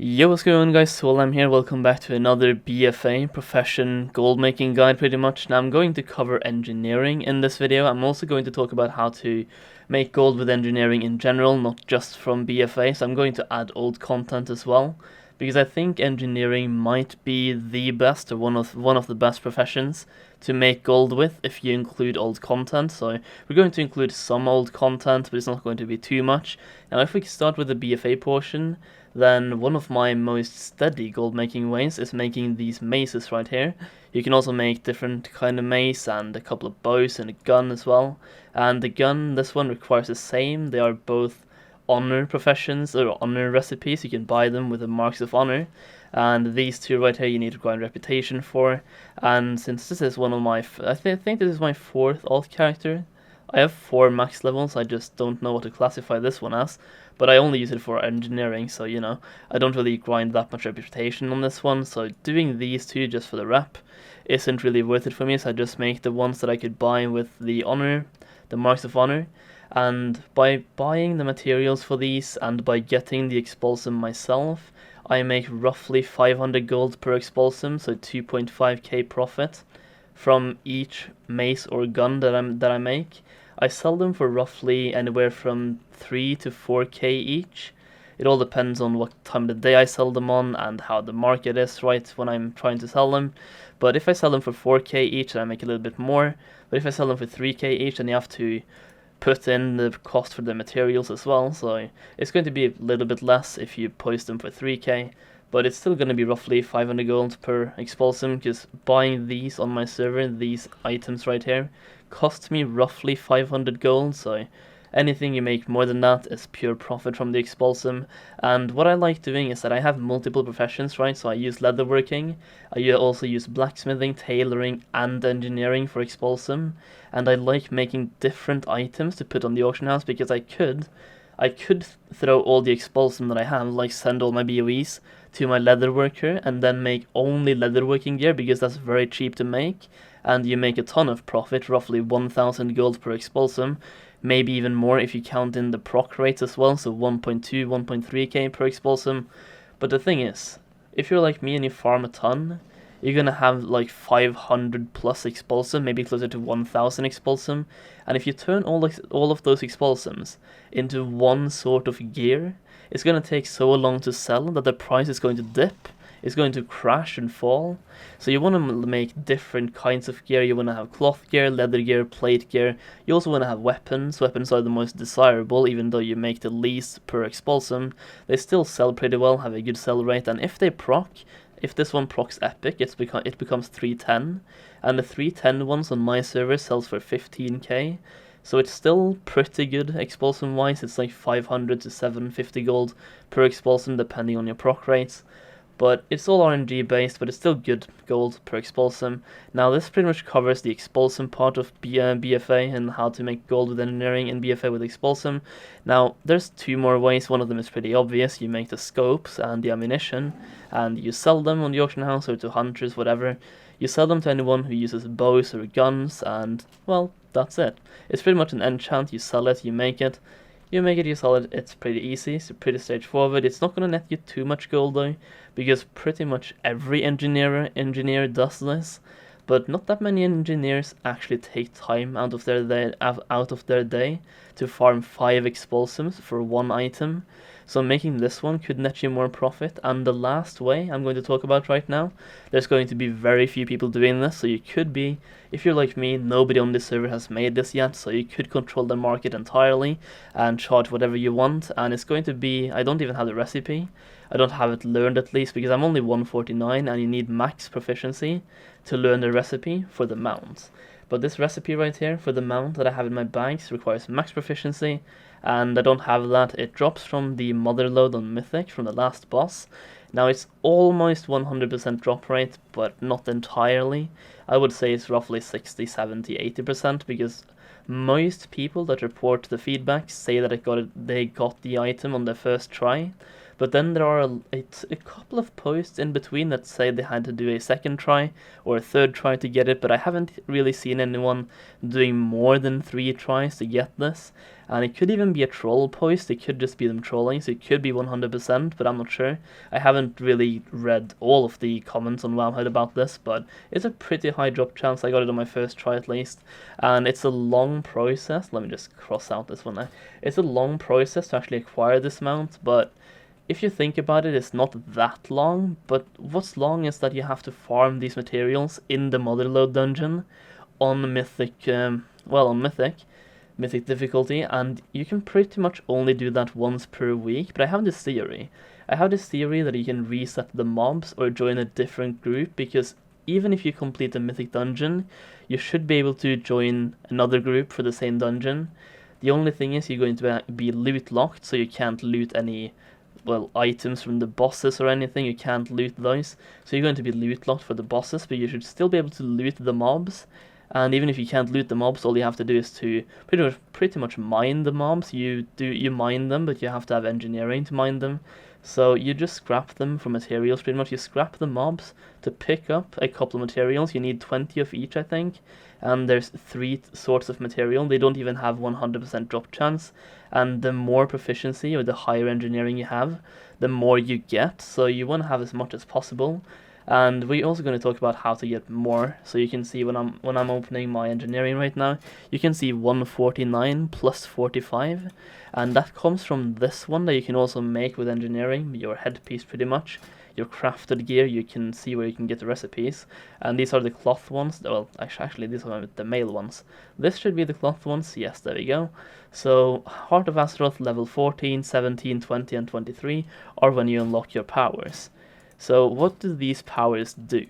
Yo, what's going on guys, Golem here, welcome back to another BFA profession gold making guide pretty much. Now I'm going to cover engineering in this video. I'm also going to talk about how to make gold with engineering in general, not just from BFA, so I'm going to add old content as well. Because I think engineering might be the best, or one of the best professions to make gold with if you include old content. So we're going to include some old content, but it's not going to be too much. Now if we start with the BFA portion, then one of my most steady gold making ways is making these maces right here. You can also make different kind of mace and a couple of bows and a gun as well. And the gun, this one requires the same. They are both honor professions or honor recipes. You can buy them with the marks of honor. And these two right here you need to grind reputation for. And since this is one of my, I think this is my fourth alt character. I have 4 max levels, I just don't know what to classify this one as, but I only use it for engineering, so you know, I don't really grind that much reputation on this one, so doing these two just for the rep isn't really worth it for me, so I just make the ones that I could buy with the honor, the marks of honor, and by buying the materials for these and by getting the expulsum myself, I make roughly 500 gold per expulsum, so 2.5k profit from each mace or gun that I make. I sell them for roughly anywhere from 3 to 4k each. It all depends on what time of the day I sell them on and how the market is right when I'm trying to sell them. But if I sell them for 4k each, then I make a little bit more. But if I sell them for 3k each, then you have to put in the cost for the materials as well. So it's going to be a little bit less if you post them for 3k. But it's still going to be roughly 500 gold per expulsum, because buying these on my server, these items right here, costs me roughly 500 gold, so anything you make more than that is pure profit from the expulsum. And what I like doing is that I have multiple professions, right? So I use leatherworking, I also use blacksmithing, tailoring, and engineering for expulsum, and I like making different items to put on the auction house, because I could throw all the expulsum that I have, like send all my BOEs to my leatherworker and then make only leatherworking gear, because that's very cheap to make, and you make a ton of profit, roughly 1000 gold per expulsum, maybe even more if you count in the proc rates as well, so 1.2, 1.3k per expulsum. But the thing is, if you're like me and you farm a ton, you're gonna have like 500 plus expulsum, maybe closer to 1000 expulsum, and if you turn all of those expulsums into one sort of gear, it's gonna take so long to sell that the price is going to dip, it's going to crash and fall. So you want to make different kinds of gear. You want to have cloth gear, leather gear, plate gear. You also want to have weapons. Weapons are the most desirable, even though you make the least per expulsum. They still sell pretty well, have a good sell rate, and if they proc, if this one procs epic, it becomes 310, and the 310 ones on my server sells for 15k. So it's still pretty good expulsum wise. It's like 500 to 750 gold per expulsum depending on your proc rates. But it's all RNG based, but it's still good gold per expulsum. Now this pretty much covers the expulsum part of BFA and how to make gold with engineering in BFA with expulsum. Now there's 2 more ways. One of them is pretty obvious. You make the scopes and the ammunition and you sell them on the auction house or to hunters, whatever. You sell them to anyone who uses bows or guns, and well, that's it. It's pretty much an enchant. You sell it, you make it. You make it, you sell it, it's pretty easy, it's pretty straightforward. It's not going to net you too much gold though, because pretty much every engineer does this, but not that many engineers actually take time out of their day to farm 5 expulsums for 1 item. So making this one could net you more profit. And the last way I'm going to talk about right now, there's going to be very few people doing this, so you could be, if you're like me, nobody on this server has made this yet, so you could control the market entirely and charge whatever you want. And it's going to be, I don't even have the recipe, I don't have it learned at least, because I'm only 149 and you need max proficiency to learn the recipe for the mount. But this recipe right here for the mount that I have in my bags requires max proficiency, and I don't have that. It drops from the mother load on Mythic from the last boss. Now it's almost 100% drop rate, but not entirely. I would say it's roughly 60, 70, 80%, because most people that report the feedback say that they got the item on their first try. But then there are a couple of posts in between that say they had to do a second try or a third try to get it, but I haven't really seen anyone doing more than 3 tries to get this. And it could even be a troll post, it could just be them trolling, so it could be 100%, but I'm not sure. I haven't really read all of the comments on Wowhead about this, but it's a pretty high drop chance. I got it on my first try at least, and it's a long process. Let me just cross out this one now. It's a long process to actually acquire this mount, but if you think about it, it's not that long, but what's long is that you have to farm these materials in the Motherlode dungeon on Mythic, on Mythic difficulty, and you can pretty much only do that once per week, but I have this theory. I have this theory that you can reset the mobs or join a different group, because even if you complete a Mythic dungeon, you should be able to join another group for the same dungeon. The only thing is you're going to be loot locked, so you can't loot any items from the bosses or anything. You can't loot those, so you're going to be loot locked for the bosses, but you should still be able to loot the mobs. And even if you can't loot the mobs, all you have to do is to pretty much mine the mobs. You mine them, but you have to have engineering to mine them. So you just scrap them for materials, pretty much. You scrap the mobs to pick up a couple of materials. You need 20 of each, I think. And there's 3 sorts of material. They don't even have 100% drop chance. And the more proficiency or the higher engineering you have, the more you get. So you want to have as much as possible. And we're also going to talk about how to get more. So you can see when I'm opening my engineering right now, you can see 149 plus 45, and that comes from this one that you can also make with engineering, your headpiece pretty much. Your crafted gear, you can see where you can get the recipes, and these are the cloth ones. Well, actually these are the male ones. This should be the cloth ones. Yes, there we go. So Heart of Azeroth level 14, 17, 20 and 23 are when you unlock your powers. So what do these powers do?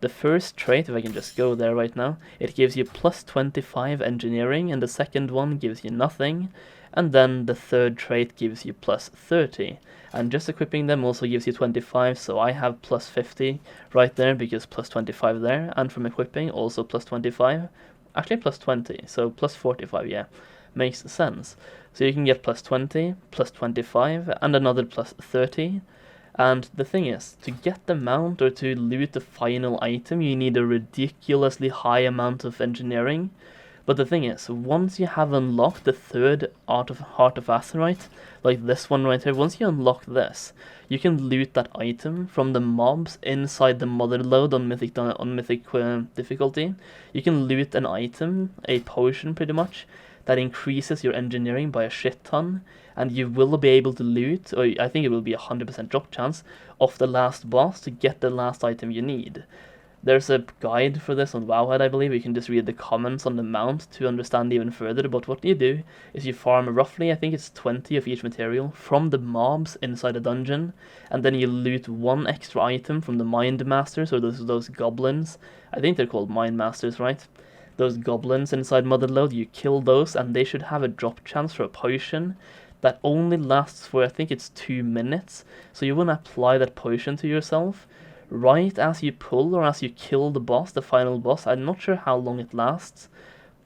The first trait, if I can just go there right now, it gives you plus 25 engineering, and the second one gives you nothing, and then the third trait gives you plus 30. And just equipping them also gives you 25, so I have plus 50 right there because plus 25 there, and from equipping also plus 25, actually plus 20, so plus 45, yeah, makes sense. So you can get plus 20, plus 25, and another plus 30. And the thing is, to get the mount or to loot the final item, you need a ridiculously high amount of engineering. But the thing is, once you have unlocked the third Heart of Azeroth, like this one right here, once you unlock this, you can loot that item from the mobs inside the Motherlode on Mythic difficulty. You can loot an item, a potion pretty much, that increases your engineering by a shit ton, and you will be able to loot, or I think it will be a 100% drop chance, of the last boss to get the last item you need. There's a guide for this on Wowhead, I believe. You can just read the comments on the mount to understand even further. But what you do is you farm roughly, I think it's 20 of each material from the mobs inside a dungeon, and then you loot 1 extra item from the Mind Masters, or those goblins. I think they're called Mind Masters, right? Those goblins inside Motherlode, you kill those, and they should have a drop chance for a potion that only lasts for, I think it's 2 minutes. So you want to apply that potion to yourself right as you pull or as you kill the boss, the final boss. I'm not sure how long it lasts,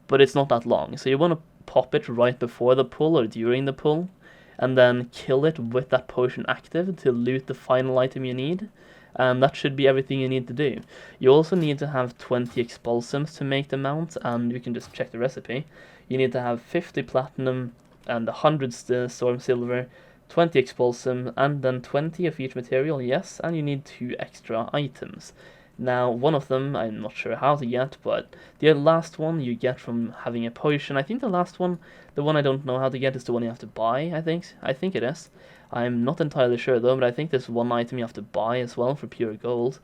but it's not that long. So you want to pop it right before the pull or during the pull, and then kill it with that potion active to loot the final item you need. And that should be everything you need to do. You also need to have 20 expulsums to make the mount, and you can just check the recipe. You need to have 50 platinum and 100 storm silver, 20 expulsum, and then 20 of each material, yes, and you need 2 extra items. Now, one of them I'm not sure how to get, but the last one you get from having a potion. I think the last one, the one I don't know how to get, is the one you have to buy, I think it is. I'm not entirely sure though, but I think there's one item you have to buy as well for pure gold.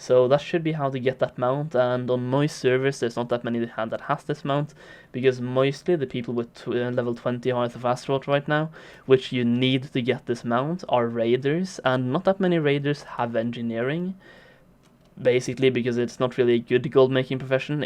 So that should be how to get that mount, and on most servers there's not that many that has this mount, because mostly the people with level 20 Heart of Azeroth right now, which you need to get this mount, are raiders, and not that many raiders have engineering, basically because it's not really a good gold making profession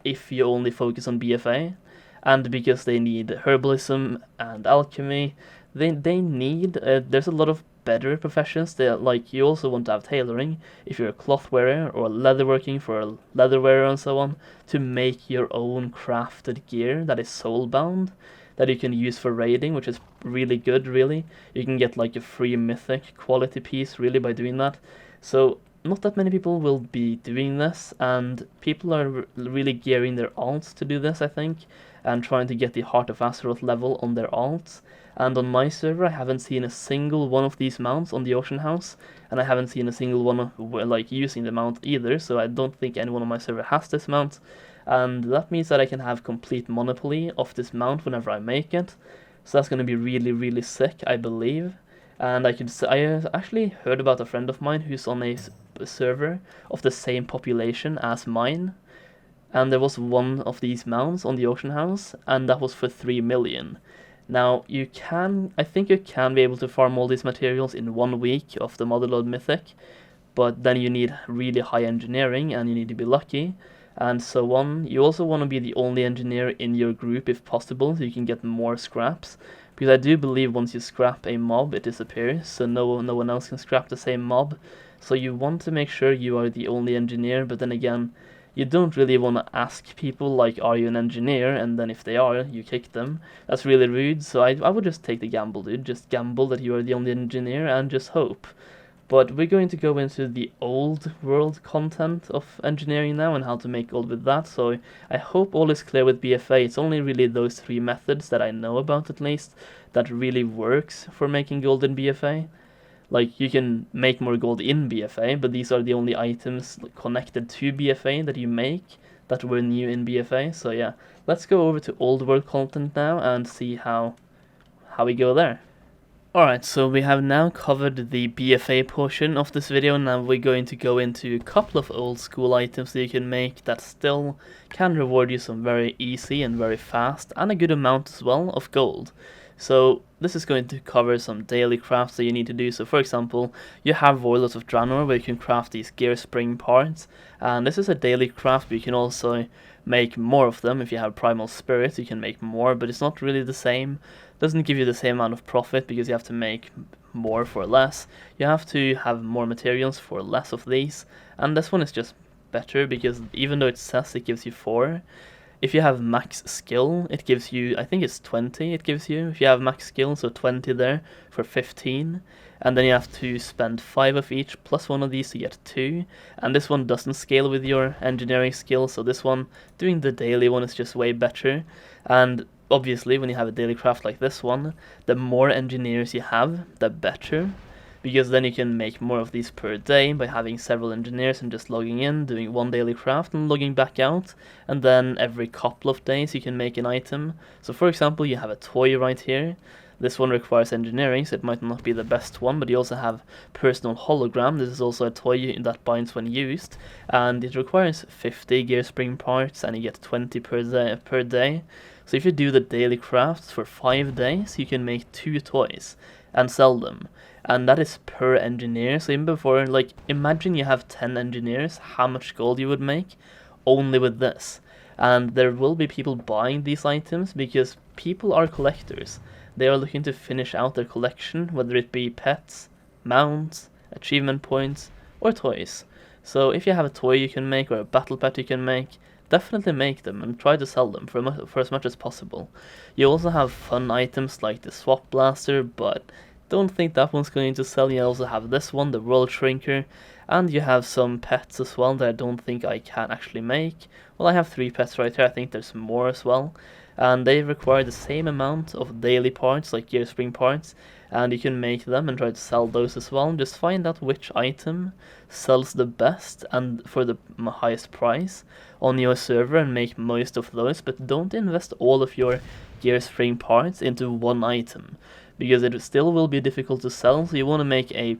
if you only focus on BFA, and because they need herbalism and alchemy. They need, there's a lot of better professions. Like, you also want to have tailoring if you're a cloth wearer, or leatherworking for a leather wearer and so on, to make your own crafted gear that is soulbound. that you can use for raiding, which is really good, really. You can get like a free mythic quality piece, really, by doing that. So not that many people will be doing this, and people are really gearing their alts to do this, I think, and trying to get the Heart of Azeroth level on their alts. And on my server, I haven't seen a single one of these mounts on the auction house, and I haven't seen a single one like using the mount either, so I don't think anyone on my server has this mount, and that means that I can have complete monopoly of this mount whenever I make it. So that's going to be really, really sick, I believe. And I actually heard about a friend of mine who's on a server of the same population as mine, and there was one of these mounts on the auction house, and that was for 3 million. Now, I think you can be able to farm all these materials in 1 week of the Motherlode Mythic, but then you need really high engineering, and you need to be lucky, and so on. You also want to be the only engineer in your group if possible, so you can get more scraps, because I do believe once you scrap a mob, it disappears, so no one else can scrap the same mob. So you want to make sure you are the only engineer, but then again, you don't really want to ask people, like, are you an engineer? And then if they are, you kick them. That's really rude, so I would just take the gamble, dude. Just gamble that you are the only engineer and just hope. But we're going to go into the old world content of engineering now and how to make gold with that, so I hope all is clear with BFA. It's only really those 3 methods that I know about, at least, that really works for making gold in BFA. Like, you can make more gold in BFA, but these are the only items connected to BFA that you make that were new in BFA. So yeah, let's go over to old world content now and see how we go there. Alright, so we have now covered the BFA portion of this video. Now we're going to go into a couple of old school items that you can make that still can reward you some very easy and very fast, and a good amount as well, of gold. So this is going to cover some daily crafts that you need to do. So for example, you have Warlords of Draenor where you can craft these gear spring parts, and this is a daily craft, but you can also make more of them. If you have Primal Spirits, you can make more, but it's not really the same. It doesn't give you the same amount of profit because you have to make more for less. You have to have more materials for less of these, and this one is just better because even though it says it gives you 4, if you have max skill, it gives you, I think it's 20 it gives you, if you have max skill, so 20 there for 15, and then you have to spend 5 of each plus 1 of these to get 2, and this one doesn't scale with your engineering skill, so this one, doing the daily one is just way better. And obviously when you have a daily craft like this one, the more engineers you have, the better, because then you can make more of these per day by having several engineers and just logging in, doing 1 daily craft and logging back out, and then every couple of days you can make an item. So for example, you have a toy right here. This one requires engineering, so it might not be the best one, but you also have personal hologram. This is also a toy that binds when used, and it requires 50 gear spring parts, and you get 20 per day. So if you do the daily crafts for 5 days, you can make 2 toys and sell them. And that is per engineer, so even before, like, imagine you have 10 engineers, how much gold you would make only with this. And there will be people buying these items because people are collectors. They are looking to finish out their collection, whether it be pets, mounts, achievement points, or toys. So if you have a toy you can make or a battle pet you can make, definitely make them and try to sell them for as much as possible. You also have fun items like the swap blaster, but don't think that one's going to sell. You also have this one, the World Shrinker, and you have some pets as well that I don't think I can actually make. Well, I have 3 pets right here, I think there's more as well. And they require the same amount of daily parts, like gear spring parts, and you can make them and try to sell those as well. Just find out which item sells the best and for the highest price on your server and make most of those, but don't invest all of your gear spring parts into one item, because it still will be difficult to sell. So you want to make a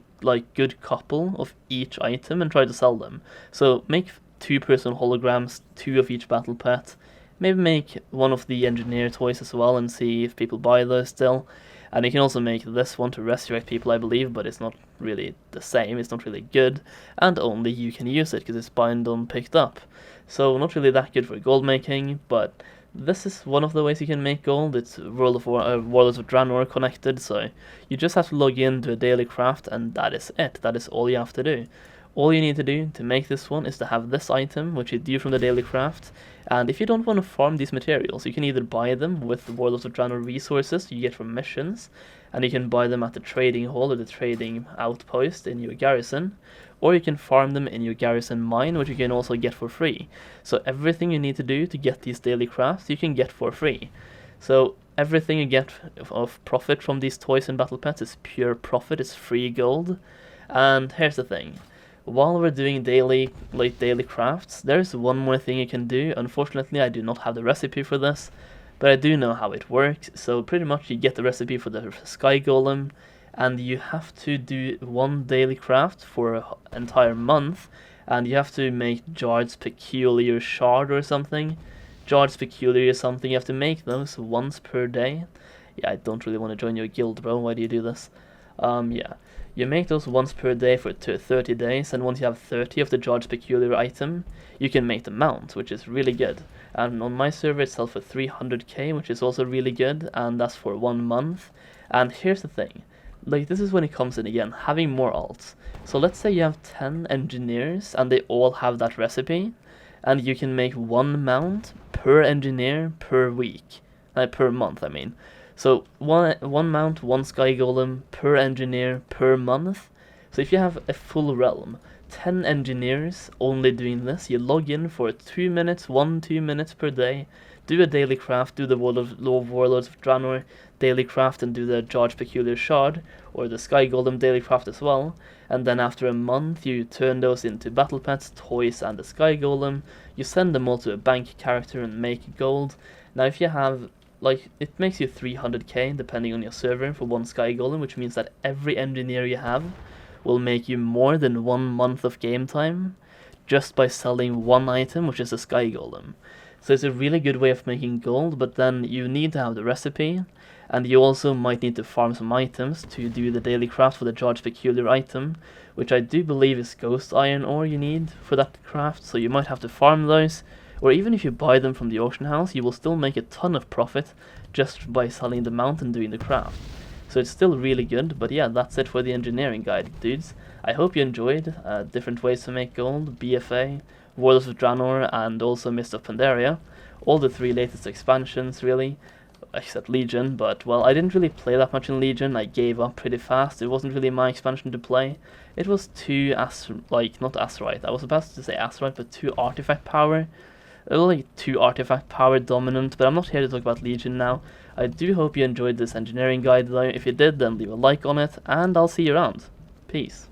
good couple of each item and try to sell them. So make 2 personal holograms, 2 of each battle pet. Maybe make 1 of the engineer toys as well and see if people buy those still. And you can also make this one to resurrect people, I believe, but it's not really the same, it's not really good, and only you can use it because it's bind on picked up. So not really that good for gold making, but this is one of the ways you can make gold. It's Warlords of Draenor connected, so you just have to log in to a daily craft, and that is it. That is all you have to do. all you need to do to make this one is to have this item, which you do from the daily craft. And if you don't want to farm these materials, you can either buy them with the Warlords of Draenor resources you get from missions, and you can buy them at the trading hall or the trading outpost in your garrison, or you can farm them in your garrison mine, which you can also get for free. So everything you need to do to get these daily crafts, you can get for free. So everything you get of profit from these toys and battle pets is pure profit, it's free gold. And here's the thing. While we're doing daily crafts, there's one more thing you can do. Unfortunately, I do not have the recipe for this, but I do know how it works. So pretty much you get the recipe for the Sky Golem, and you have to do one daily craft for an entire month, and you have to make Jard's Peculiar Shard or something. Jard's Peculiar is something, you have to make those once per day. Yeah, I don't really want to join your guild, bro. Why do you do this? Yeah. You make those once per day for 30 days, and once you have 30 of the Jard's Peculiar item, you can make the mount, which is really good. And on my server it sells for 300k, which is also really good, and that's for 1 month. And here's the thing, like, this is when it comes in again, having more alts. So let's say you have 10 engineers, and they all have that recipe, and you can make 1 mount per engineer per week, per month, I mean. So one mount, 1 Sky Golem per engineer per month. So if you have a full realm, 10 engineers only doing this, you log in for 2 minutes, 2 minutes per day, do a daily craft, do the Warlords of Draenor daily craft, and do the Jard's Peculiar Shard, or the Sky Golem daily craft as well, and then after a month you turn those into battle pets, toys, and the Sky Golem, you send them all to a bank character and make gold. Now if you have, like, it makes you 300k depending on your server for 1 Sky Golem, which means that every engineer you have will make you more than 1 month of game time just by selling 1 item, which is a Sky Golem. So it's a really good way of making gold, but then you need to have the recipe, and you also might need to farm some items to do the daily craft for the Jard's Peculiar item, which I do believe is ghost iron ore you need for that craft, so you might have to farm those. Or even if you buy them from the auction house, you will still make a ton of profit just by selling the mount and doing the craft. So it's still really good, but yeah, that's it for the engineering guide, dudes. I hope you enjoyed different ways to make gold, BFA, Warlords of Draenor, and also Mist of Pandaria. All the 3 latest expansions, really, except Legion, but, well, I didn't really play that much in Legion. I gave up pretty fast. It wasn't really my expansion to play. It was too, not Astrite, I was about to say Astrite, but too artifact power. Like 2 artifact power dominant, but I'm not here to talk about Legion now. I do hope you enjoyed this engineering guide though. If you did, then leave a like on it, and I'll see you around. Peace.